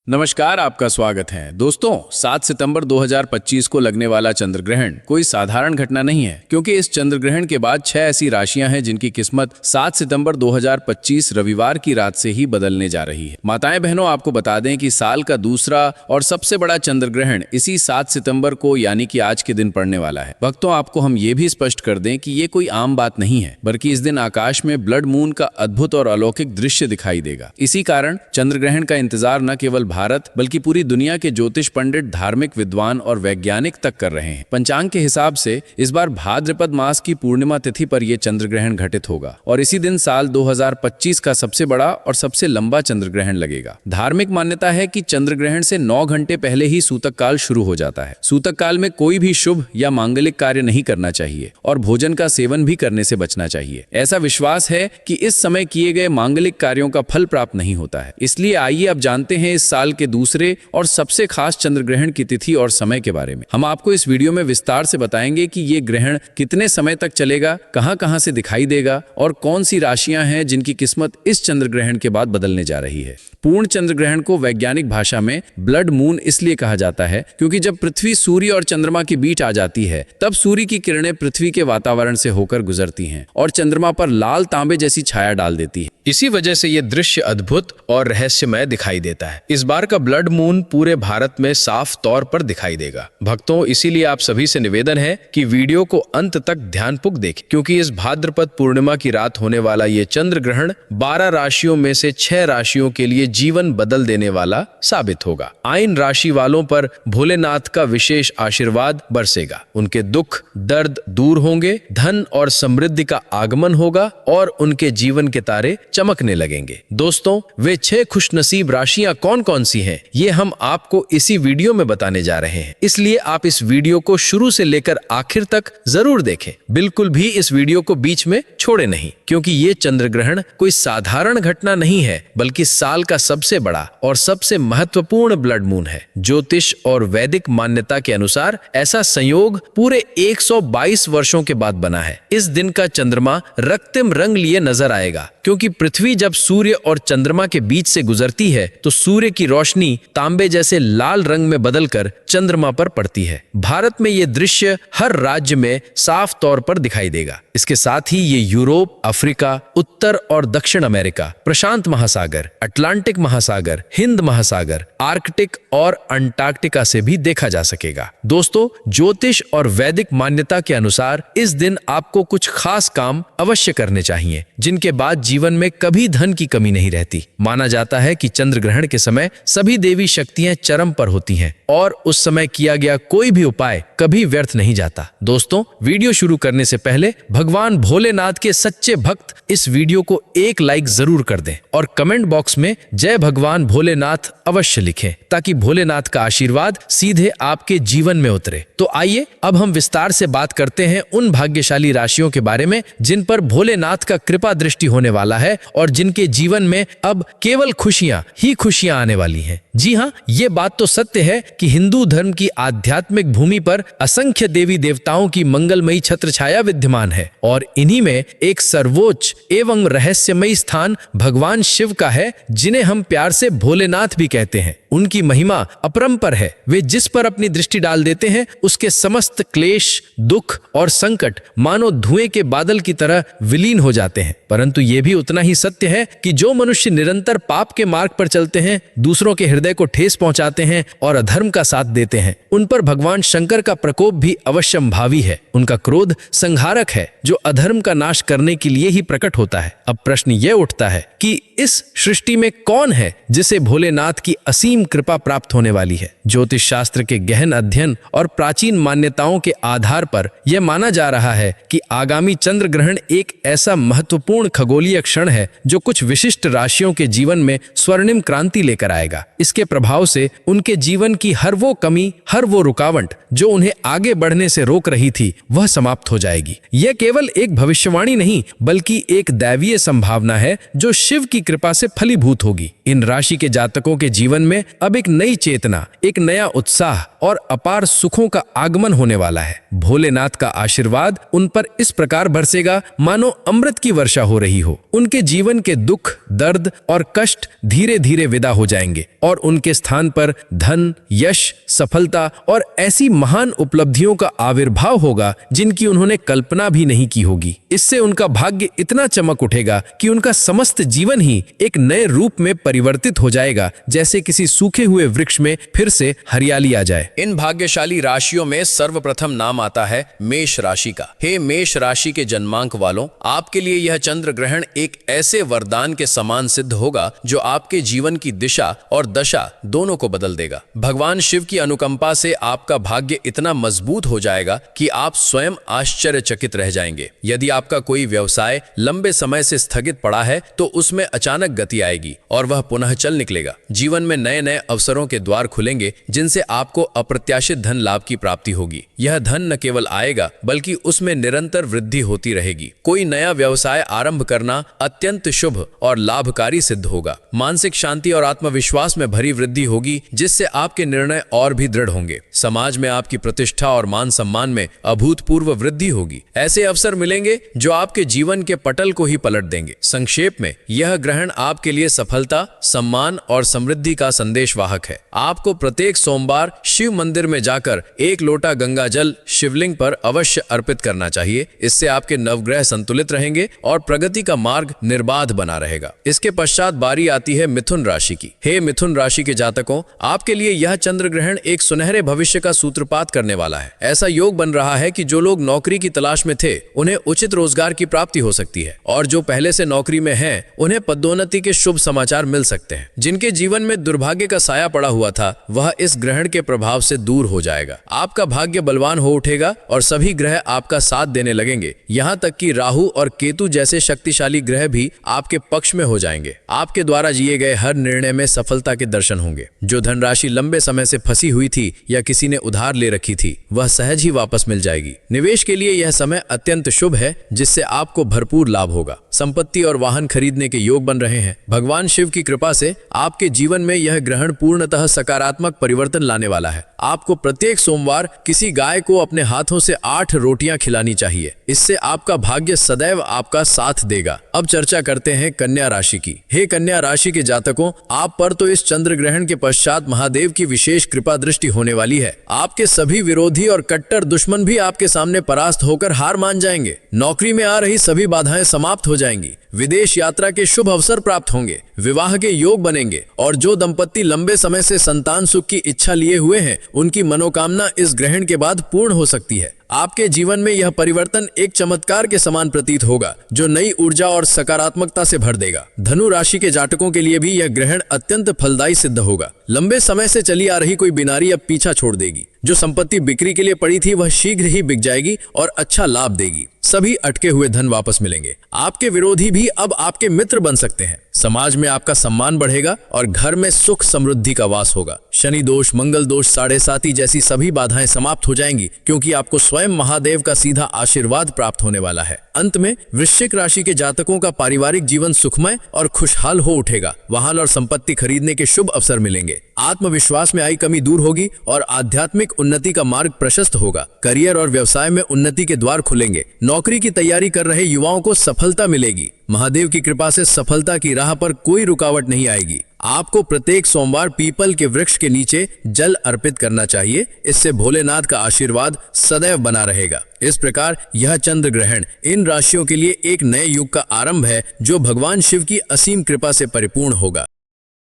नमस्कार, आपका स्वागत है। दोस्तों, 7 सितंबर 2025 को लगने वाला चंद्र ग्रहण कोई साधारण घटना नहीं है, क्योंकि इस चंद्र ग्रहण के बाद 6 ऐसी राशियां हैं जिनकी किस्मत 7 सितंबर 2025 रविवार की रात से ही बदलने जा रही है। माताएं बहनों, आपको बता दें कि साल का दूसरा और सबसे बड़ा चंद्र ग्रहण इसी 7 सितंबर को यानी कि आज के दिन पड़ने वाला है। भक्तों, आपको हम ये भी स्पष्ट कर दें कि ये कोई आम बात नहीं है, बल्कि इस दिन आकाश में ब्लड मून का अद्भुत और अलौकिक दृश्य दिखाई देगा। इसी कारण चंद्र ग्रहण का इंतजार न केवल भारत बल्कि पूरी दुनिया के ज्योतिष पंडित, धार्मिक विद्वान और वैज्ञानिक तक कर रहे हैं। पंचांग के हिसाब से इस बार भाद्रपद मास की पूर्णिमा तिथि पर यह चंद्र ग्रहण घटित होगा और इसी दिन साल 2025 का सबसे बड़ा और सबसे लंबा चंद्र ग्रहण लगेगा। धार्मिक मान्यता है कि चंद्र ग्रहण से 9 घंटे पहले ही सूतक काल शुरू हो जाता है। सूतक काल में कोई भी शुभ या मांगलिक कार्य नहीं करना चाहिए और भोजन का सेवन भी करने से बचना चाहिए। ऐसा विश्वास है कि इस समय किए गए मांगलिक कार्यों का फल प्राप्त नहीं होता है। इसलिए आइए अब जानते हैं इस साल के दूसरे और सबसे खास चंद्र ग्रहण की तिथि और समय के बारे में। हम आपको इस वीडियो में विस्तार से बताएंगे कि ये ग्रहण कितने समय तक चलेगा, कहां-कहां से दिखाई देगा और कौन सी राशियां हैं जिनकी किस्मत इस चंद्र ग्रहण के बाद बदलने जा रही है। पूर्ण चंद्र ग्रहण को वैज्ञानिक भाषा में ब्लड मून इसलिए कहा जाता है क्योंकि जब पृथ्वी, सूर्य और चंद्रमा के बीच आ जाती है, तब सूर्य की किरणें पृथ्वी के वातावरण से होकर गुजरती हैं और चंद्रमा पर लाल तांबे जैसी छाया डाल देती है। इसी वजह से यह दृश्य अद्भुत और रहस्यमय दिखाई देता है। इस बार का ब्लड मून पूरे भारत में साफ तौर पर दिखाई देगा। भक्तों, इसीलिए आप सभी से निवेदन है कि वीडियो को अंत तक ध्यानपूर्वक देखें, क्योंकि इस भाद्रपद पूर्णिमा की रात होने वाला ये चंद्र ग्रहण 12 राशियों में से 6 राशियों के लिए जीवन बदल देने वाला साबित होगा। आइन राशि वालों पर भोलेनाथ का विशेष आशीर्वाद बरसेगा। उनके दुख दर्द दूर होंगे, धन और समृद्धि का आगमन होगा और उनके जीवन के तारे चमकने लगेंगे। दोस्तों, वे 6 खुशनसीब राशियां कौन कौन सी हैं, ये हम आपको इसी वीडियो में बताने जा रहे हैं। इसलिए आप इस वीडियो को शुरू से लेकर आखिर तक जरूर देखें। बिल्कुल भी इस वीडियो को बीच में छोड़े नहीं, क्योंकि ये चंद्र ग्रहण कोई साधारण घटना नहीं है, बल्कि साल का सबसे बड़ा और सबसे महत्वपूर्ण ब्लड मून है। ज्योतिष और वैदिक मान्यता के अनुसार ऐसा संयोग पूरे 122 वर्षों के बाद बना है। इस दिन का चंद्रमा रक्तिम रंग लिए नजर आएगा, क्योंकि पृथ्वी जब सूर्य और चंद्रमा के बीच से गुजरती है तो सूर्य की रोशनी तांबे जैसे लाल रंग में बदलकर चंद्रमा पर पड़ती है। भारत में यह दृश्य हर राज्य में साफ तौर पर दिखाई देगा। इसके साथ ही ये यूरोप, अफ्रीका, उत्तर और दक्षिण अमेरिका, प्रशांत महासागर, अटलांटिक महासागर, हिंद महासागर, आर्कटिक और अंटार्कटिका से भी देखा जा सकेगा। दोस्तों, ज्योतिष और वैदिक मान्यता के अनुसार इस दिन आपको कुछ खास काम अवश्य करने चाहिए, जिनके बाद जीवन में कभी धन की कमी नहीं रहती। माना जाता है कि चंद्र ग्रहण के समय सभी देवी शक्तियां चरम पर होती हैं और उस समय किया गया कोई भी उपाय कभी व्यर्थ नहीं जाता। दोस्तों, वीडियो शुरू करने से पहले भगवान भोलेनाथ के सच्चे भक्त इस वीडियो को एक लाइक जरूर कर दें और कमेंट बॉक्स में जय भगवान भोलेनाथ अवश्य लिखें, ताकि भोलेनाथ का आशीर्वाद सीधे आपके जीवन में उतरे। तो आइए अब हम विस्तार से बात करते हैं उन भाग्यशाली राशियों के बारे में जिन पर भोलेनाथ का कृपा दृष्टि होने वाला है और जिनके जीवन में अब केवल खुशियां ही खुशियां आने वाली हैं। जी हाँ, ये बात तो सत्य है कि हिंदू धर्म की आध्यात्मिक भूमि पर असंख्य देवी देवताओं की मंगलमयी छत्र छाया विद्यमान है और इन्हीं में एक सर्वोच्च एवं रहस्यमयी स्थान भगवान शिव का है, जिन्हें हम प्यार से भोलेनाथ भी कहते हैं। उनकी महिमा अपरंपार है। वे जिस पर अपनी दृष्टि डाल देते हैं, उसके समस्त क्लेश, दुख और संकट मानो धुएं के बादल की तरह विलीन हो जाते हैं। परंतु ये भी उतना ही सत्य है कि जो मनुष्य निरंतर पाप के मार्ग पर चलते हैं, दूसरों के हृदय को ठेस पहुंचाते हैं और अधर्म का साथ देते हैं, उन पर भगवान शंकर का प्रकोप भी अवश्यंभावी है। उनका क्रोध संहारक है, जो अधर्म का नाश करने के लिए ही प्रकट होता है। अब प्रश्न यह उठता है कि इस सृष्टि में कौन है जिसे भोलेनाथ की असीम कृपा प्राप्त होने वाली है। ज्योतिष शास्त्र के गहन अध्ययन और प्राचीन मान्यताओं के आधार पर यह माना जा रहा है कि आगामी चंद्र ग्रहण एक ऐसा महत्वपूर्ण खगोलीय क्षण है जो कुछ विशिष्ट राशियों के जीवन में स्वर्णिम क्रांति लेकर आएगा। इसके प्रभाव से उनके जीवन की हर वो कमी, हर वो रुकावट जो उन्हें आगे बढ़ने से रोक रही थी, वह समाप्त हो जाएगी। यह केवल एक भविष्यवाणी नहीं, बल्कि एक दैवीय संभावना है जो शिव की कृपा से फलीभूत होगी। इन राशि के जातकों के जीवन में अब एक नई चेतना, एक नया उत्साह और अपार सुखों का आगमन होने वाला है। भोलेनाथ का आशीर्वाद उन पर इस प्रकार बरसेगा मानो अमृत की वर्षा हो रही हो उनके जीवन के दुख, दर्द और कष्ट धीरे धीरे विदा हो जाएंगे और उनके स्थान पर धन, यश, सफलता और ऐसी महान उपलब्धियों का आविर्भाव होगा जिनकी उन्होंने कल्पना भी नहीं की होगी। इससे उनका भाग्य इतना चमक उठेगा कि उनका समस्त जीवन ही एक नए रूप में परिवर्तित हो जाएगा, जैसे किसी सूखे हुए वृक्ष में फिर से हरियाली आ जाए। इन भाग्यशाली राशियों में सर्वप्रथम नाम आता है मेष राशि का। हे मेष राशि के जन्मांक वालों, आपके लिए यह चंद्र ग्रहण एक ऐसे वरदान के समान सिद्ध होगा जो आपके जीवन की दिशा और दशा दोनों को बदल देगा। भगवान शिव की अनुकंपा से आपका भाग्य इतना मजबूत हो जाएगा कि आप स्वयं आश्चर्यचकित रह जाएंगे। यदि आपका कोई व्यवसाय लंबे समय से स्थगित पड़ा है तो उसमें अचानक गति आएगी और वह पुनः चल निकलेगा। जीवन में नए नए अवसरों के द्वार खुलेंगे जिनसे आपको अप्रत्याशित धन लाभ की प्राप्ति होगी। यह धन न केवल आएगा बल्कि उसमें निरंतर वृद्धि होती रहेगी। कोई नया व्यवसाय आरंभ करना अत्यंत शुभ और लाभकारी सिद्ध होगा। मानसिक शांति और आत्मविश्वास में भरी वृद्धि होगी जिससे आपके निर्णय और भी दृढ़ होंगे। समाज में आपकी प्रतिष्ठा और मान सम्मान में अभूतपूर्व वृद्धि होगी। ऐसे अवसर मिलेंगे जो आपके जीवन के पटल को ही पलट देंगे। संक्षेप में यह ग्रहण आपके लिए सफलता, सम्मान और समृद्धि का संदेशवाहक है। आपको प्रत्येक सोमवार शिव मंदिर में जाकर एक लोटा गंगा जल शिवलिंग पर अवश्य अर्पित करना चाहिए। इससे आपके नवग्रह संतुलित रहेंगे और प्रगति का मार्ग निर्बाध बना रहेगा। इसके पश्चात बारी आती है मिथुन राशि की। हे मिथुन राशि के जातकों, आपके लिए यह चंद्र ग्रहण एक सुनहरे भविष्य का सूत्रपात करने वाला है। ऐसा योग बन रहा है कि जो लोग नौकरी की तलाश में थे उन्हें उचित रोजगार की प्राप्ति हो सकती है और जो पहले से नौकरी में हैं उन्हें पदोन्नति के शुभ समाचार मिल सकते हैं। जिनके जीवन में दुर्भाग्य का साया पड़ा हुआ था वह इस ग्रहण के प्रभाव से दूर हो जाएगा। आपका भाग्य बलवान हो उठेगा और सभी ग्रह आपका साथ देने लगेंगे। यहाँ तक कि राहु और केतु जैसे शक्तिशाली ग्रह भी आपके पक्ष में हो जाएंगे। आपके द्वारा जिए गए हर निर्णय में सफलता के दर्शन होंगे। जो धनराशि लंबे समय से फंसी हुई थी या किसी ने उधार ले रखी थी वह सहज ही वापस मिल जाएगी। निवेश के लिए यह समय अत्यंत शुभ है जिससे आपको भरपूर लाभ होगा। संपत्ति और वाहन खरीदने के योग बन रहे हैं। भगवान शिव की कृपा से आपके जीवन में यह ग्रहण पूर्णतः सकारात्मक परिवर्तन लाने वाला है। आपको प्रत्येक सोमवार किसी गाय को अपने हाथों से 8 रोटियां खिलानी चाहिए। इससे आपका भाग्य सदैव आपका साथ देगा। अब चर्चा करते हैं कन्या राशि की। हे कन्या राशि के जातकों, आप पर तो इस चंद्र ग्रहण के पश्चात महादेव की विशेष कृपा दृष्टि होने वाली है। आपके सभी विरोधी और कट्टर दुश्मन भी आपके सामने परास्त होकर हार मान जाएंगे। नौकरी में आ रही सभी बाधाएं समाप्त हो जाएंगी। विदेश यात्रा के शुभ अवसर प्राप्त होंगे। विवाह के योग बनेंगे और जो दंपत्ति लंबे समय से संतान सुख की इच्छा लिए हुए हैं उनकी मनोकामना इस ग्रहण के बाद पूर्ण हो सकती है। आपके जीवन में यह परिवर्तन एक चमत्कार के समान प्रतीत होगा जो नई ऊर्जा और सकारात्मकता से भर देगा। धनु राशि के जातकों के लिए भी यह ग्रहण अत्यंत फलदायी सिद्ध होगा। लंबे समय से चली आ रही कोई बीमारी अब पीछा छोड़ देगी। जो संपत्ति बिक्री के लिए पड़ी थी वह शीघ्र ही बिक जाएगी और अच्छा लाभ देगी। सभी अटके हुए धन वापस मिलेंगे। आपके विरोधी भी अब आपके मित्र बन सकते हैं। समाज में आपका सम्मान बढ़ेगा और घर में सुख समृद्धि का वास होगा। शनि दोष, मंगल दोष, साढ़े साती जैसी सभी बाधाएं समाप्त हो जाएंगी क्योंकि आपको स्वयं महादेव का सीधा आशीर्वाद प्राप्त होने वाला है। अंत में वृश्चिक राशि के जातकों का पारिवारिक जीवन सुखमय और खुशहाल हो उठेगा। वाहन और संपत्ति खरीदने के शुभ अवसर मिलेंगे। आत्मविश्वास में आई कमी दूर होगी और आध्यात्मिक उन्नति का मार्ग प्रशस्त होगा। करियर और व्यवसाय में उन्नति के द्वार खुलेंगे। नौकरी की तैयारी कर रहे युवाओं को सफलता मिलेगी। महादेव की कृपा से सफलता की राह पर कोई रुकावट नहीं आएगी। आपको प्रत्येक सोमवार पीपल के वृक्ष के नीचे जल अर्पित करना चाहिए। इससे भोलेनाथ का आशीर्वाद सदैव बना रहेगा। इस प्रकार यह चंद्र ग्रहण इन राशियों के लिए एक नए युग का आरंभ है जो भगवान शिव की असीम कृपा से परिपूर्ण होगा।